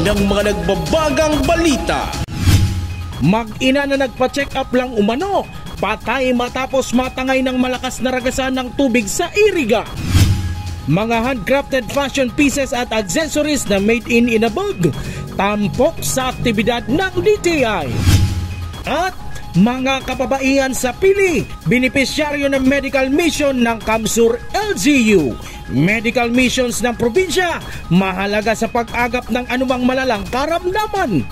ng mga nagbabagang balita. Mag-ina na nagpa-check up lang umano, patay matapos matangay ng malakas na ragasan ng tubig sa Iriga. Mga handcrafted fashion pieces at accessories na made in Inabog, tampok sa aktibidad ng DTI. At mga kababaihan sa Pili, benepisyaryo ng medical mission ng Kamsur LGU. Medical missions ng probinsya, mahalaga sa pag-agap ng anumang malalang karamdaman.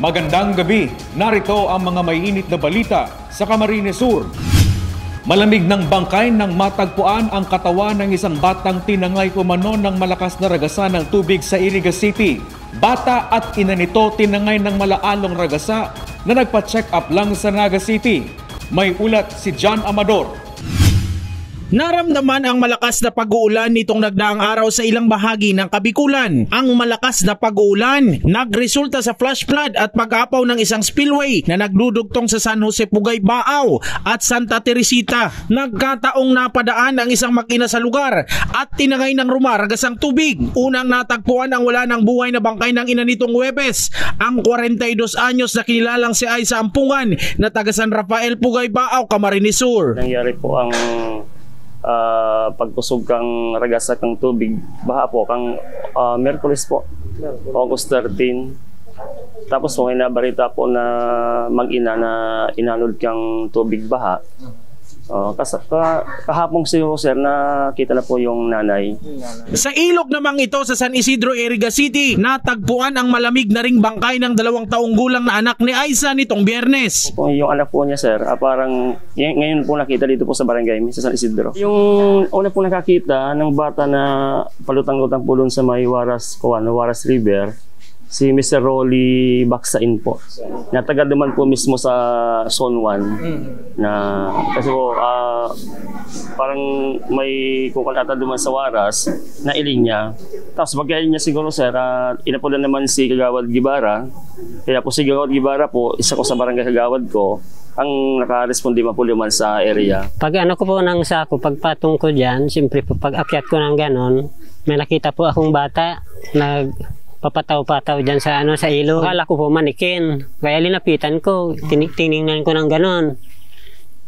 Magandang gabi, narito ang mga mainit na balita sa Camarines Sur. Malamig ng bangkay nang matagpuan ang katawan ng isang batang tinangay umano ng malakas na ragasa ng tubig sa Iriga City. Bata at ina nito tinangay ng malaalong ragasa na nagpa-check up lang sa Naga City. May ulat si John Amador. Naramdaman ang malakas na pag-uulan nitong nagdaang araw sa ilang bahagi ng Kabikulan. Ang malakas na pag-uulan nagresulta sa flash flood at pag-apaw ng isang spillway na nagdudugtong sa San Jose Pugay Baaw at Santa Teresita. Nagkataong napadaan ang isang makina sa lugar at tinangay ng rumaragas ang tubig. Unang natagpuan ang wala ng buhay na bangkay ng ina nitong Huwebes, ang 42 anyos na kinilalang si Aiza Ampungan na taga San Rafael Pugay Baaw, Camarines Sur. Nangyari po ang pagpusog kang ragasa kang tubig baha po kang Miyerkules po, August 13. Tapos po nabalita po na mag-ina na inanod kang tubig baha. Kahapong siguro sir, nakita na po yung nanay. Sa ilog namang ito sa San Isidro, Iriga City, natagpuan ang malamig na ring bangkay ng 2 taong gulang na anak ni Aiza nitong Biyernes. Yung anak po niya sir, parang ngayon po nakita dito po sa barangay sa San Isidro. Yung una po nakakita ng bata na palutang-lutang po doon sa may Waras River, si Mr. Rolly Baksain po. Natagal naman po mismo sa Zone 1. Na, kasi po, parang may kukalata naman sa Waras na ilinya. Tapos pagkain niya siguro sir, inapulan naman si Kagawad Gibara. Kaya po si Kagawad Gibara po, isa ko sa barangay Kagawad ko, ang naka-respondi po naman sa area. Pag ano ko po ng sako, pagpatong ko dyan, siyempre po pag akyat ko ng ganon, may nakita po akong bata na papataw-pataw dyan sa ilog. Akala ko po manikin. Kaya linapitan ko, tiningnan ko ng ganon.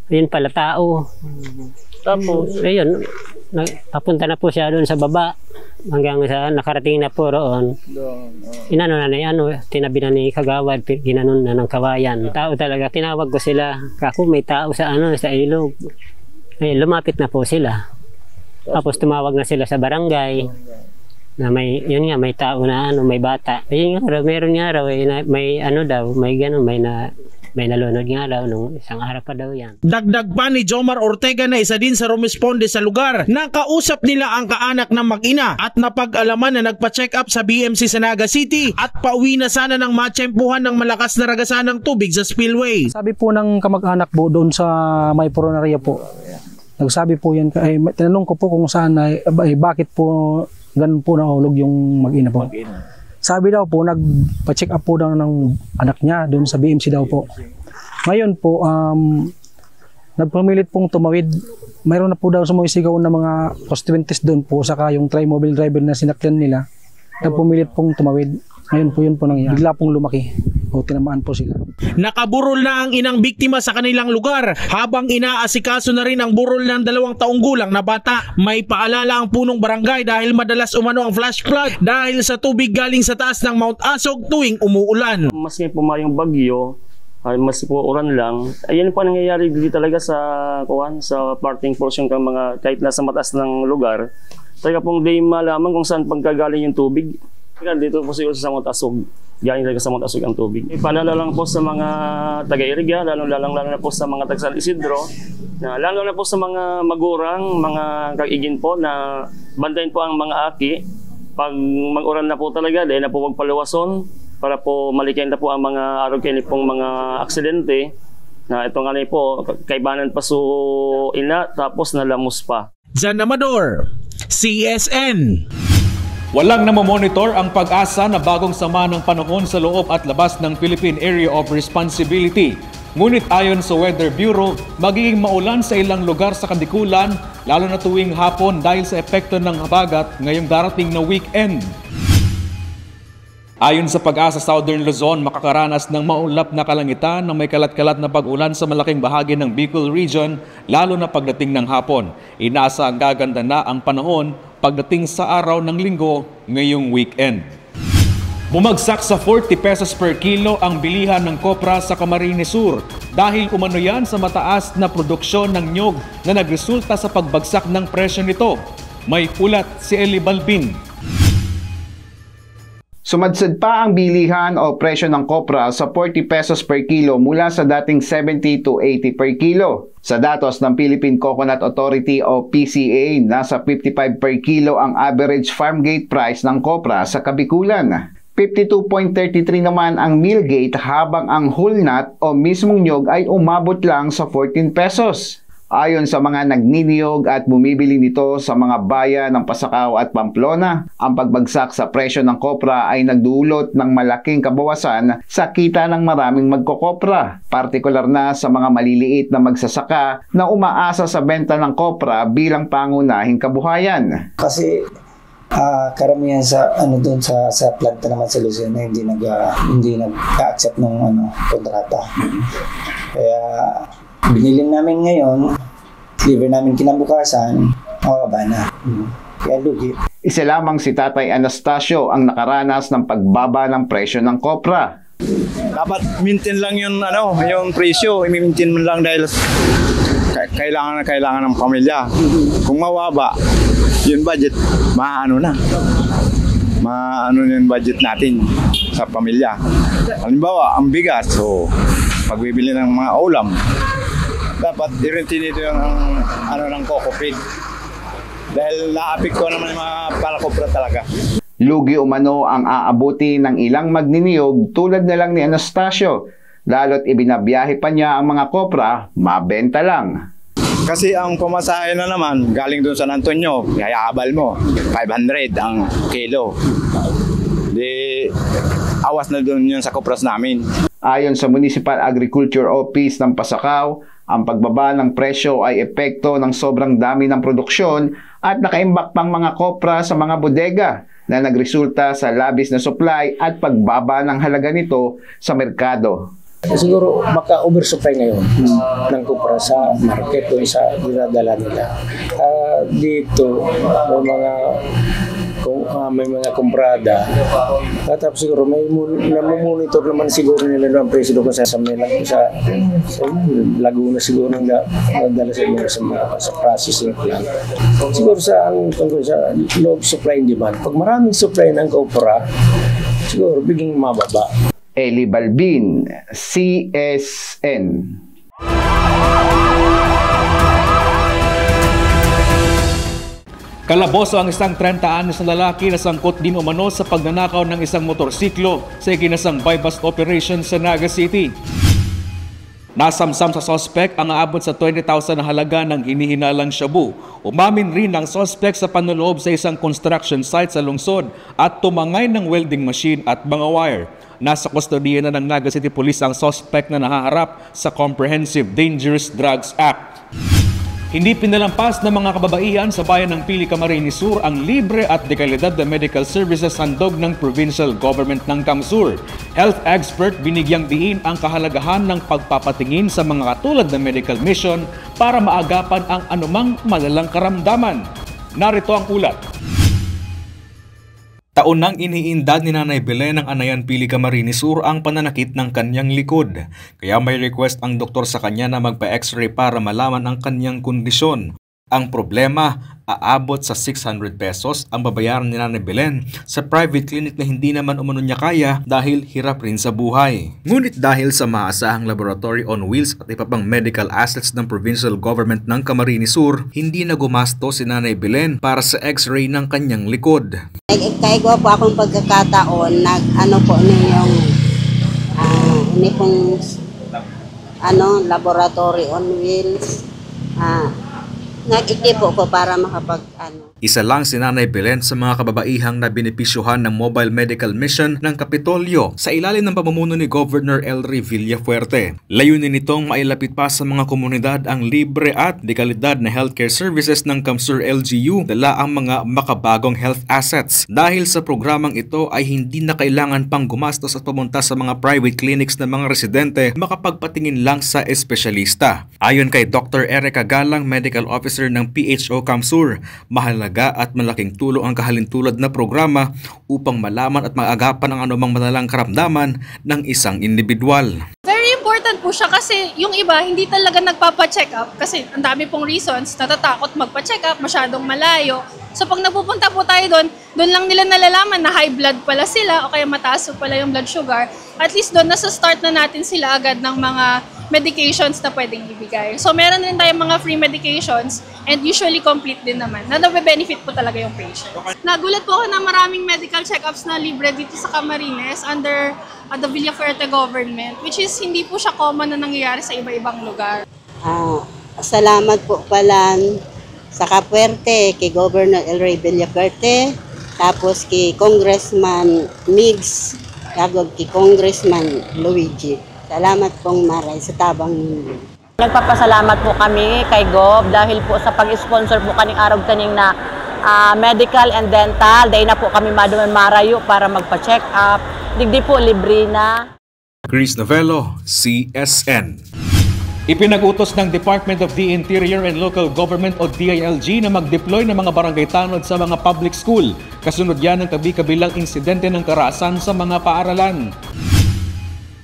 Ayun pala tao. Tapos, ayun, papunta na po siya doon sa baba. Hanggang sa nakarating na po roon. Inano na tinabi na ni Kagawad, ginanon na ng kawayan. Tao talaga, tinawag ko sila. Kako may tao sa ilog. Ayun, lumapit na po sila. Tapos tumawag na sila sa barangay. Na may tao na may bata. Ayun nga raw, meron nga raw may nalunod nga raw nung isang araw pa daw yan. Dagdag pa ni Jomar Ortega na isa din sa rumisponde sa lugar. Nakausap nila ang kaanak ng mag-ina at napag-alaman na nagpa-check up sa BMC sa Naga City at pauwi na sana ng matsyempuhan ng malakas na ragasan ng tubig sa spillway. Sabi po ng kamag-anak po doon sa may Poronaria po. Nagsabi po yan, tinanong ko po kung saan bakit po ganun po nahulog yung mag-ina po. Sabi daw po, nagpa-check up po daw ng anak niya doon sa BMC daw po. Ngayon po, nagpumilit pong tumawid. Mayroon na po daw sumisigaw na mga constituents doon po, saka yung tri-mobile driver na sinakyan nila. Nagpumilit pong tumawid. Ngayon po yun po nangyari. Bigla pong lumaki. O tinamaan po sila. Nakaburol na ang inang biktima sa kanilang lugar habang inaasikaso na rin ang burol ng 2 taong gulang na bata. May paalala ang punong barangay dahil madalas umano ang flash flood dahil sa tubig galing sa taas ng Mount Asog tuwing umuulan. Mas may pumayong bagyo, mas po uran lang. Ayan po nangyayari dito talaga sa parting portion ng mga kahit nasa mataas ng lugar. Talaga pong di malaman kung saan pagkagaling yung tubig. Dito po siguro sa Mount Asog. Galing talaga sa Mount Asog ang tubig. Paalala lang po sa mga taga-Iriga, lalo na po sa mga taga San Isidro, lalo na po sa mga magurang, mga kaigin po na bandayin po ang mga aki. Pag mag-uran na po talaga, dahil na po magpaluwason para po malikayin na po ang mga arugin pong mga aksidente na ito nga po, kaibanan pa ina tapos nalamos pa. Jan Amador, CSN. Walang namomonitor ang Pag-asa na bagong sama ng panahon sa loob at labas ng Philippine Area of Responsibility. Ngunit ayon sa Weather Bureau, magiging maulan sa ilang lugar sa Kadikulan, lalo na tuwing hapon dahil sa epekto ng habagat ngayong darating na weekend. Ayon sa Pag-asa Southern Luzon, makakaranas ng maulap na kalangitan na may kalat-kalat na pag-ulan sa malaking bahagi ng Bicol Region, lalo na pagdating ng hapon. Inaasang gaganda na ang panahon pagdating sa araw ng linggo ngayong weekend. Bumagsak sa 40 pesos per kilo ang bilihan ng kopra sa Camarines Sur dahil umano yan sa mataas na produksyon ng nyog na nagresulta sa pagbagsak ng presyo nito. May ulat si Eli Balbin. Sumadsad pa ang bilihan o presyo ng kopra sa 40 pesos per kilo mula sa dating 70 to 80 per kilo. Sa datos ng Philippine Coconut Authority o PCA, nasa 55 per kilo ang average farm gate price ng kopra sa Kabikulan. 52.33 naman ang mill gate habang ang whole nut o mismong nyog ay umabot lang sa 14 pesos. Ayon sa mga nagniniyog at bumibili nito sa mga bayan ng Pasacao at Pamplona, ang pagbagsak sa presyo ng kopra ay nagdulot ng malaking kabawasan sa kita ng maraming magkokopra, partikular na sa mga maliliit na magsasaka na umaasa sa benta ng kopra bilang pangunahing kabuhayan. Kasi karamihan sa doon sa planta naman sa Luzon na hindi nag-accept ng kontrata. Kaya binili namin ngayon, deliver namin kinabukasan, mababa na. Kaya lugi. Isa lamang si Tatay Anastasio ang nakaranas ng pagbaba ng presyo ng kopra. Dapat maintain lang yung presyo, i-maintain mo lang dahil kailangan ng pamilya. Kung mababa, yung budget, maano yung budget natin sa pamilya. Halimbawa, ang bigas, so pagbibili ng mga ulam, dapat i-retain ito yung ng coco feed. Dahil naapekto naman yung mga palakopra talaga. Lugi umano ang aabuti ng ilang magniniyog tulad na lang ni Anastasio, lalo't ibinabiyahe pa niya ang mga kopra, mabenta lang. Kasi ang pamasahe na naman, galing doon sa San Antonio, yayaabal mo, 500 ang kilo. Di, awas na doon yun sa kopras namin. Ayon sa Municipal Agriculture Office ng Pasacao, ang pagbaba ng presyo ay epekto ng sobrang dami ng produksyon at nakaimbak pang mga kopra sa mga bodega na nagresulta sa labis na supply at pagbaba ng halaga nito sa merkado. Siguro maka-oversupply ngayon ng kopra sa market o sa dinadala nila. Dito may mga kumprada. Tapos siguro may monitor naman siguro nila ang presyo doon sa Laguna siguro nang nadala sa processing plant. Siguro sa low supply and demand. Pag maraming supply ng kopra, siguro biging mababa. Eli Balbin, CSN. Kalaboso ang isang 30 anyos na lalaki na sangkot din umano sa pagnanakaw ng isang motorsiklo sa ikinasang buy-bust operation sa Naga City. Nasamsam sa sospek ang aabot sa 20,000 na halaga ng hinihinalang shabu. Umamin rin ang sospek sa panloob sa isang construction site sa lungsod at tumangay ng welding machine at mga wire. Nasa kustodiya na ng Naga City Police ang sospek na nahaharap sa Comprehensive Dangerous Drugs Act. Hindi pinalampas ng mga kababaihan sa bayan ng Pili, Camarines Sur ang libre at de kalidad na medical services handog ng provincial government ng Camsur. Health expert binigyang diin ang kahalagahan ng pagpapatingin sa mga katulad na medical mission para maagapan ang anumang malalang karamdaman. Narito ang ulat. Taon nang iniindad ni Nanay Belen ng Anayan Pili, Camarines Sur ang pananakit ng kanyang likod. Kaya may request ang doktor sa kanya na magpa-x-ray para malaman ang kanyang kondisyon. Ang problema, aabot sa 600 pesos ang babayaran ni Nanay Belen sa private clinic na hindi naman umano niya kaya dahil hirap rin sa buhay. Ngunit dahil sa maasahang laboratory on wheels at iba pang medical assets ng provincial government ng Camarines Sur, hindi na gumasto si Nanay Belen para sa x-ray ng kanyang likod. Kaigwa po akong pagkakataon, laboratory on wheels, Nag-ikipo ko para Isa lang si Nanay Belen sa mga kababaihang na benepisyuhan ng Mobile Medical Mission ng Kapitolyo sa ilalim ng pamumuno ni Governor Elry Villafuerte. Layunin nitong mailapit pa sa mga komunidad ang libre at de kalidad na healthcare services ng Kamsur LGU, dala ang mga makabagong health assets. Dahil sa programang ito ay hindi na kailangan pang gumastos at pumunta sa mga private clinics ng mga residente, makapagpatingin lang sa espesyalista. Ayon kay Dr. Erica Galang, Medical Officer ng PHO Kamsur, mahalaga at malaking tulong ang kahalintulad na programa upang malaman at maagapan ang anumang malalang karamdaman ng isang individual. Very important po siya kasi yung iba hindi talaga nagpapa-check up kasi ang dami pong reasons, natatakot magpa-check up, masyadong malayo. So pag napupunta po tayo doon lang nila nalalaman na high blood pala sila o kaya mataas pala yung blood sugar. At least doon nasa start na natin sila agad ng mga medications na pwedeng ibigay. So meron din tayong mga free medications and usually complete din naman na nabe-benefit po talaga yung patient. Nagulat po ako na maraming medical check-ups na libre dito sa Camarines under the Villafuerte government, which is hindi po siya common na nangyayari sa iba-ibang lugar. Salamat po pala sa Capuerte, kay Governor Elry Villafuerte, tapos kay Congressman Migs, tapos kay Congressman Luigi. Salamat pong maray sa tabang ninyo. Nagpapasalamat po kami kay Gov dahil po sa pag-sponsor po kaning araw kaning na medical and dental. Dahil na po kami marayo para magpa-check up. Digdi po libre na. Chris Novello, CSN. Ipinag-utos ng Department of the Interior and Local Government o DILG na mag-deploy ng mga barangay tanod sa mga public school. Kasunod yan ng kabi-kabilang insidente ng karahasan sa mga paaralan.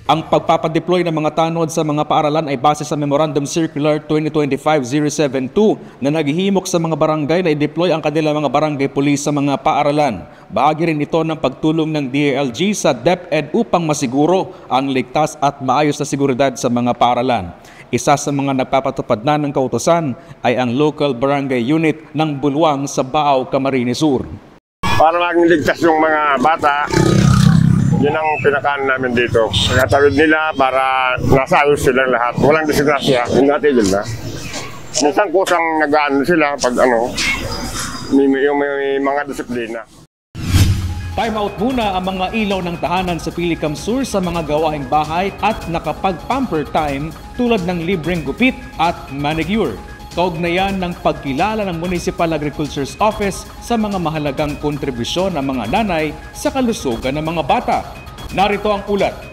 Ang pagpapadeploy ng mga tanod sa mga paaralan ay base sa Memorandum Circular 2025-072 na naghihimok sa mga barangay na i-deploy ang kanilang mga barangay police sa mga paaralan. Bahagi rin ito ng pagtulong ng DILG sa DepEd upang masiguro ang ligtas at maayos na seguridad sa mga paaralan. Isa sa mga nagpapatupad na ng kautusan ay ang Local Barangay Unit ng Bulwang sa Baaw, Camarines Sur. Para maging ligtas yung mga bata, yun ang pinakaan namin dito. Nakatawid nila para nasa ayos silang lahat. Walang disgrasya. Yung natin yun na. Minsan kusang nag-ano sila pag may mga disiplina. Time out muna ang mga ilaw ng tahanan sa Pili Kamsur sa mga gawaing bahay at nakapag-pamper time tulad ng libreng gupit at manicure. Kaugnayan ng pagkilala ng Municipal Agriculture's Office sa mga mahalagang kontribusyon ng mga nanay sa kalusugan ng mga bata. Narito ang ulat.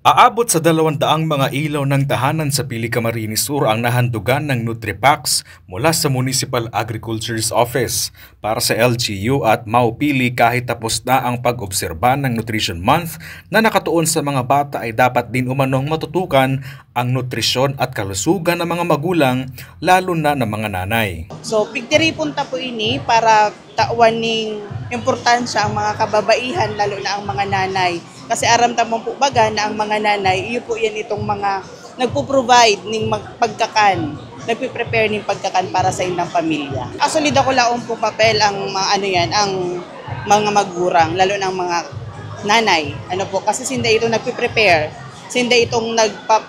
Aabot sa 200 mga ilaw ng tahanan sa Pili Camarines Sur ang nahandugan ng Nutripacks mula sa Municipal Agriculture's Office. Para sa LGU at Mau Pili, kahit tapos na ang pag-obserba ng Nutrition Month na nakatuon sa mga bata ay dapat din umanong matutukan ang nutrisyon at kalusugan ng mga magulang, lalo na ng mga nanay. So, pigtiripunta po ini para tawan ning importansya ang mga kababaihan, lalo na ang mga nanay. Kasi aramdaman po baga na ang mga nanay, iyo po yan itong mga nagpo-provide ng pagkakan, nagpe-prepare ng pagkakan para sa inyong pamilya. Actually, dako laon po papel ang ang mga magurang, lalo na ang mga nanay. Kasi sinda ito nagpe-prepare, sinda itong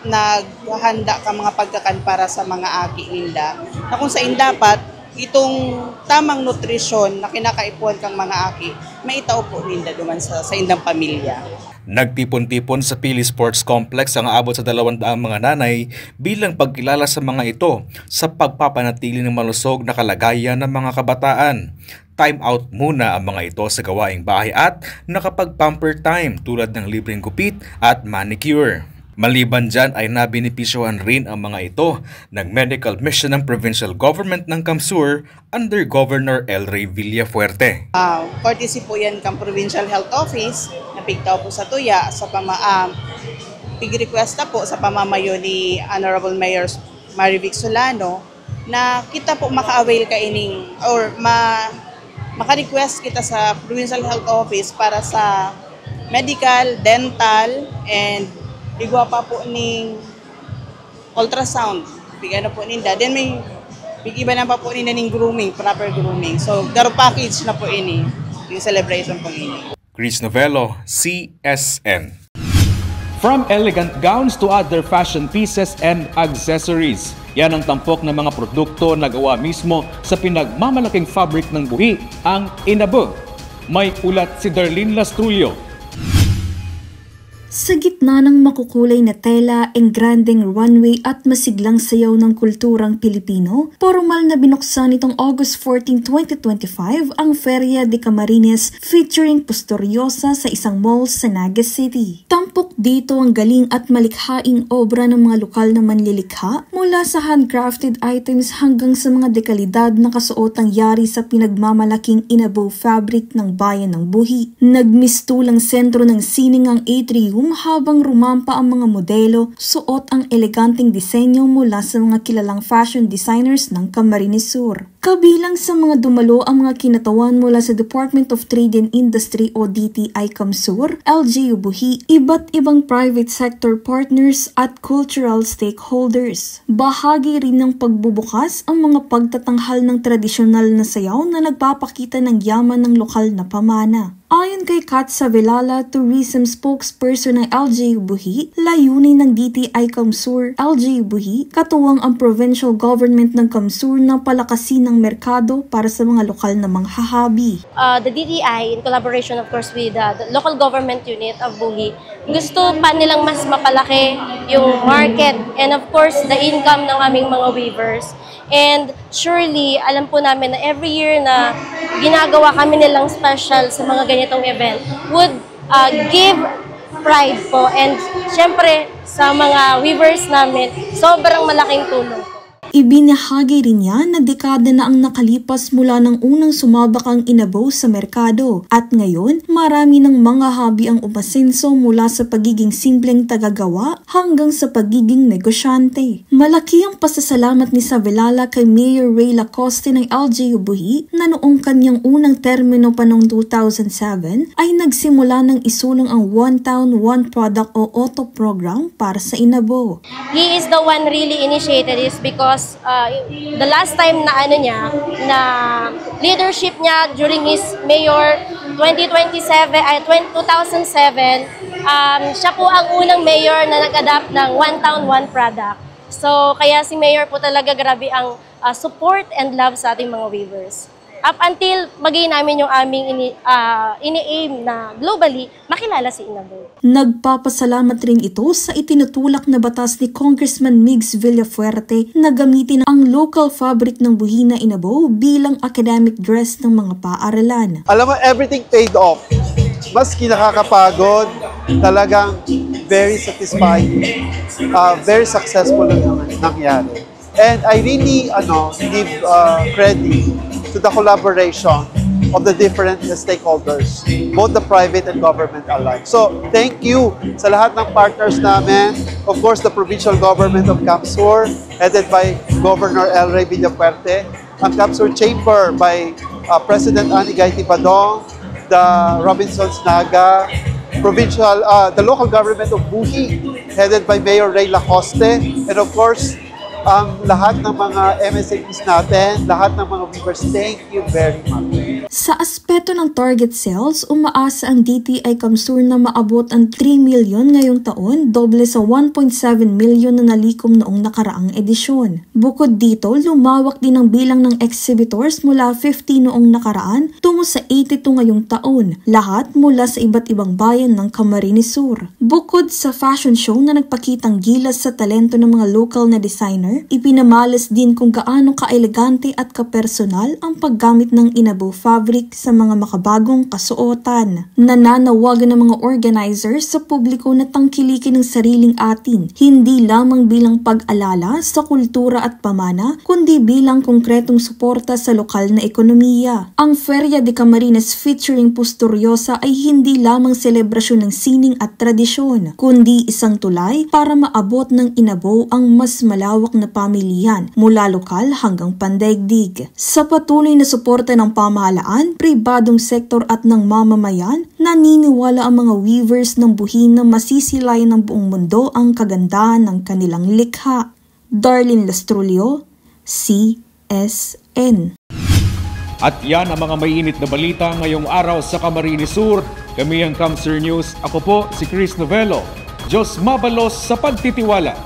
naghahanda ka mga pagkakan para sa mga aki ninda. Na kung saan dapat, itong tamang nutrisyon na kinakaipuan kang mga aki, maitao po ninda duman sa indang pamilya. Nagtipon-tipon sa Pili Sports Complex ang aabot sa 200 mga nanay bilang pagkilala sa mga ito sa pagpapanatili ng malusog na kalagayan ng mga kabataan. Time out muna ang mga ito sa gawaing bahay at nakapag-pamper time tulad ng libreng gupit at manicure. Maliban dyan ay nabenepisyohan rin ang mga ito ng medical mission ng provincial government ng Kamsur under Governor Elry Villafuerte. Courtesy po yan kang Provincial Health Office, napigtaw po sa tuya, sa pig-request po sa pamamayo ni Honorable Mayor Marivic Solano na kita po maka-avail ka ining or maka-request kita sa Provincial Health Office para sa medical, dental, and igwa pa po ning ultrasound. Bigyan na po ninda. Then may iba na pa po ninda ning grooming, proper grooming. So, daro package na po ini, yung celebration po ini. Chris Novello, CSN. From elegant gowns to other fashion pieces and accessories. Yan ang tampok ng mga produkto na gawa mismo sa pinagmamalaking fabric ng buhi, ang inabog. May ulat si Darlene Lastrulio. Sa gitna ng makukulay na tela, engranding runway at masiglang sayaw ng kulturang Pilipino, formal na binuksan nitong August 14, 2025 ang Feria de Camarines featuring Posturiosa sa isang mall sa Naga City. Tampok dito ang galing at malikhaing obra ng mga lokal na manlilikha mula sa handcrafted items hanggang sa mga dekalidad na kasuotang yari sa pinagmamalaking inabo fabric ng bayan ng Buhi. Nagmistulang sentro ng sining ang atrium habang rumampa ang mga modelo, suot ang eleganteng disenyo mula sa mga kilalang fashion designers ng Camarines Sur. Kabilang sa mga dumalo ang mga kinatawan mula sa Department of Trade and Industry o DTI Camsur, LGU Buhi, iba't ibang private sector partners at cultural stakeholders. Bahagi rin ng pagbubukas ang mga pagtatanghal ng tradisyonal na sayaw na nagpapakita ng yaman ng lokal na pamana. Ayon kay Katsa Velala, tourism spokesperson ng LGU Buhi, layunin ng DTI Camsur, LGU Buhi, katuwang ang provincial government ng Camsur na palakasin ng merkado para sa mga lokal na manghahabi. The DTI, in collaboration of course with the local government unit of Buhi, gusto pa nilang mas mapalaki yung market and of course the income ng aming mga weavers. And surely, alam po namin na every year na ginagawa kami nilang special sa mga ganitong event would give pride po. And syempre, sa mga weavers namin, sobrang malaking tulong po. Ibinahagi rin niya na dekada na ang nakalipas mula ng unang sumabak ang inabo sa merkado at ngayon marami ng mga hobby ang umasenso mula sa pagiging simpleng tagagawa hanggang sa pagiging negosyante. Malaki ang pasasalamat ni Savelala kay Mayor Ray Lacoste ng LGU Buhi na noong kanyang unang termino pa noong 2007 ay nagsimula ng isulong ang One Town, One Product o OTO program para sa inabo. He is the one really initiated this because the last time na leadership niya during his mayor 2007 siya po ang unang mayor na nag-adapt ng One Town, One Product. So kaya si mayor po talaga grabe ang support and love sa ating mga weavers. Up until maging namin yung aming ini-aim na globally, makilala si Inabo. Nagpapasalamat rin ito sa itinutulak na batas ni Congressman Migs Villafuerte na gamitin ang local fabric ng buhi na Inabo bilang academic dress ng mga paaralan. Alam mo, everything paid off. Maski nakakapagod, talagang very satisfying, very successful ang nangyari. And I really give credit to the collaboration of the different stakeholders, both the private and government alike. So, thank you sa lahat ng partners namin. Of course, the provincial government of Camsur, headed by Governor El Rey Villafuerte, ang Camsur Chamber by President Anigay Tibadong, the Robinsons Naga, the local government of Buhi, headed by Mayor Ray Lacoste, and of course, ang lahat ng mga MSAPs natin, lahat ng mga weavers, thank you very much. Sa aspeto ng target sales, umaasa ang DTI Camsur na maabot ang 3 million ngayong taon, doble sa 1.7 million na nalikom noong nakaraang edisyon. Bukod dito, lumawak din ang bilang ng exhibitors mula 50 noong nakaraan tungo sa 82 ngayong taon, lahat mula sa iba't ibang bayan ng Camarines Sur. Bukod sa fashion show na nagpakitang gilas sa talento ng mga local na designer, ipinamalas din kung gaano ka-elegante at kapersonal ang paggamit ng inabo fabric sa mga makabagong kasuotan. Nananawagan ng mga organizers sa publiko na tangkilikin ng sariling atin, hindi lamang bilang pag-alala sa kultura at pamana, kundi bilang konkretong suporta sa lokal na ekonomiya. Ang Feria de Camarines featuring Posturiosa ay hindi lamang selebrasyon ng sining at tradisyon, kundi isang tulay para maabot ng inabo ang mas malawak na pamilihan mula lokal hanggang pandaigdig. Sa patuloy na suporta ng pamahalaan, pribadong sektor at ng mamamayan, naniniwala ang mga weavers ng buhi na masisilayan ng buong mundo ang kagandahan ng kanilang likha. Darlene Lastrulio, CSN. At yan ang mga mainit na balita ngayong araw sa Camarines Sur. Kami ang Camsur News. Ako po si Chris Novelo. Diyos mabalos sa pagtitiwala.